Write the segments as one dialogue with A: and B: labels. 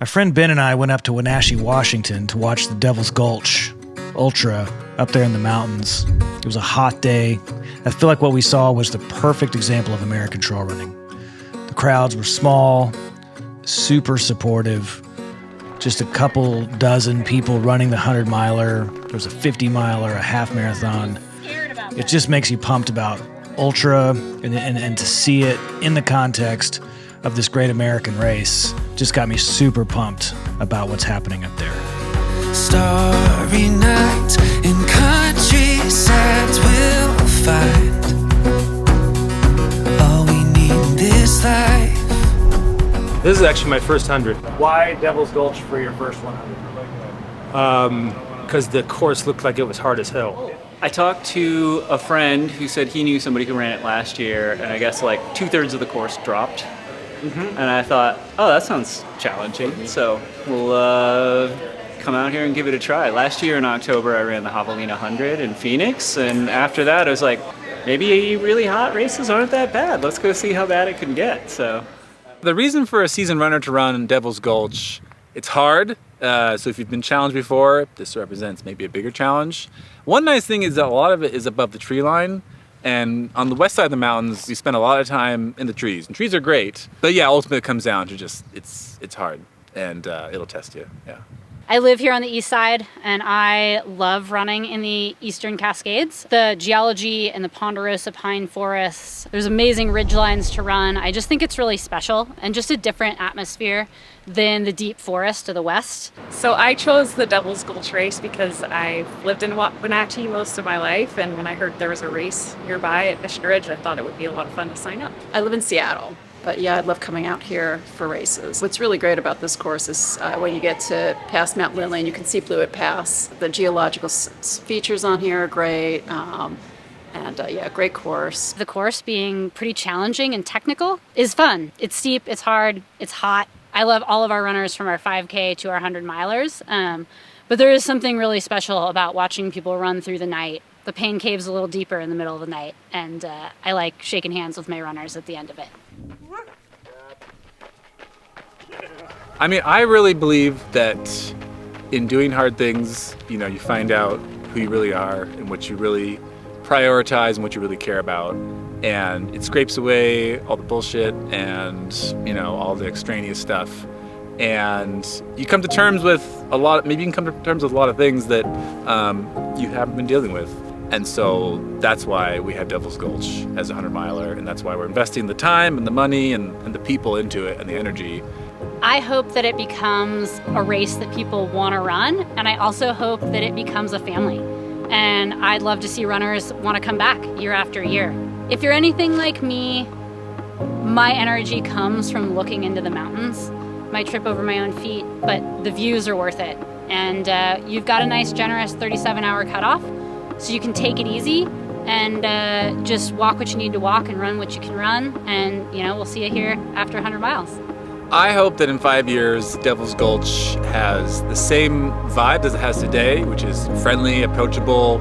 A: My friend Ben and I went up to Wenatchee, Washington to watch the Devil's Gulch Ultra up there in the mountains. It was a hot day. I feel like what we saw was the perfect example of American trail running. The crowds were small, super supportive, just a couple dozen people running the 100-miler. There was a 50-miler, a half marathon. It just makes you pumped about ultra and to see it in the context of this great American race just got me super pumped about what's happening up there.
B: Starry night in countrysides we'll find all we need in this life.
C: This is actually my first 100.
A: Why Devil's Gulch for your first 100?
C: Because the course looked like it was hard as hell.
D: I talked to a friend who said he knew somebody who ran it last year, and I guess like 2/3 of the course dropped. And I thought, oh, that sounds challenging. So we'll come out here and give it a try. Last year in October, I ran the Javelina 100 in Phoenix, and after that, I was like, maybe really hot races aren't that bad. Let's go see how bad it can get. So
C: the reason for a seasoned runner to run Devil's Gulch, it's hard. So if you've been challenged before, this represents maybe a bigger challenge. One nice thing is that a lot of it is above the tree line. And on the west side of the mountains, you spend a lot of time in the trees. And trees are great. But yeah, ultimately it comes down to just, it's hard. And it'll test you, yeah.
E: I live here on the east side, and I love running in the Eastern Cascades. The geology and the ponderosa pine forests, there's amazing ridge lines to run. I just think it's really special and just a different atmosphere than the deep forest to the west.
F: So I chose the Devil's Gulch race because I've lived in Wenatchee most of my life, and when I heard there was a race nearby at Mission Ridge, I thought it would be a lot of fun to sign up.
G: I live in Seattle, but yeah, I'd love coming out here for races. What's really great about this course is when you get to past Mount Lindley and you can see Blewett Pass. The geological features on here are great. Yeah, great course.
E: The course being pretty challenging and technical is fun. It's steep, it's hard, it's hot. I love all of our runners from our 5K to our 100-milers. But there is something really special about watching people run through the night. The pain cave's a little deeper in the middle of the night, and I like shaking hands with my runners at the end of it.
C: I mean, I really believe that in doing hard things, you know, you find out who you really are and what you really prioritize and what you really care about. And it scrapes away all the bullshit and, you know, all the extraneous stuff. And you come to terms with maybe you can come to terms with a lot of things that you haven't been dealing with. And so that's why we have Devil's Gulch as a 100-miler, and that's why we're investing the time and the money and the people into it and the energy.
E: I hope that it becomes a race that people want to run, and I also hope that it becomes a family. And I'd love to see runners want to come back year after year. If you're anything like me, my energy comes from looking into the mountains. Might trip over my own feet, but the views are worth it. And you've got a nice, generous 37-hour cutoff, so you can take it easy and just walk what you need to walk and run what you can run. And, you know, we'll see you here after 100 miles.
C: I hope that in 5 years, Devil's Gulch has the same vibe as it has today, which is friendly, approachable,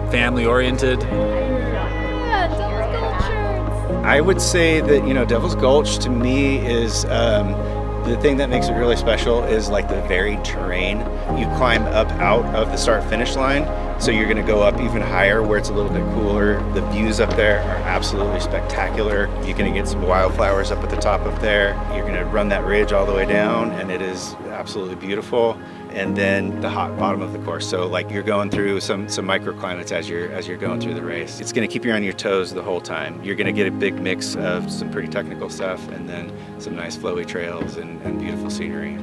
C: family-oriented.
E: Yeah, Devil's Gulch shirts.
H: I would say that, you know, Devil's Gulch to me is the thing that makes it really special is like the varied terrain. You climb up out of the start-finish line, so you're going to go up even higher where it's a little bit cooler. The views up there are absolutely spectacular. You're going to get some wildflowers up at the top up there. You're going to run that ridge all the way down, and it is absolutely beautiful. And then the hot bottom of the course. So like you're going through some microclimates as you're going through the race. It's going to keep you on your toes the whole time. You're going to get a big mix of some pretty technical stuff and then some nice flowy trails and beautiful scenery.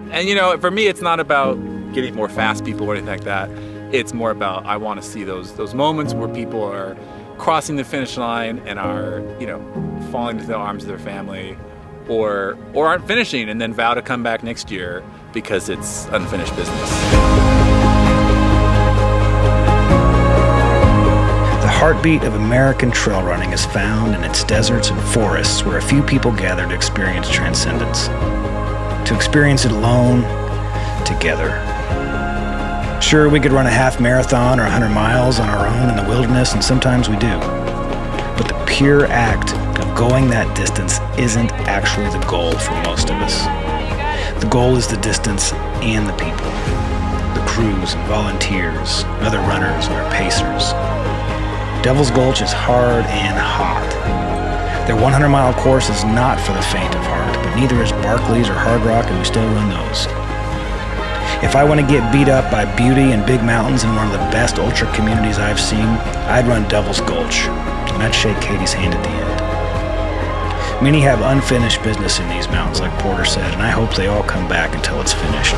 C: And you know, for me, it's not about getting more fast people or anything like that. It's more about I want to see those moments where people are crossing the finish line and are, you know, falling into the arms of their family or aren't finishing and then vow to come back next year because it's unfinished business.
A: The heartbeat of American trail running is found in its deserts and forests where a few people gather to experience transcendence. To experience it alone, together. Sure, we could run a half marathon or 100 miles on our own in the wilderness, and sometimes we do. But the pure act of going that distance isn't actually the goal for most of us. goal is the distance and the people. The crews and volunteers, other runners, and our pacers. Devil's Gulch is hard and hot. Their 100-mile course is not for the faint of heart, but neither is Barclays or Hard Rock, and we still run those. If I want to get beat up by beauty and big mountains in one of the best ultra communities I've seen, I'd run Devil's Gulch, and I'd shake Katie's hand at the end. Many have unfinished business in these mountains, like Porter said, and I hope they all come back until it's finished.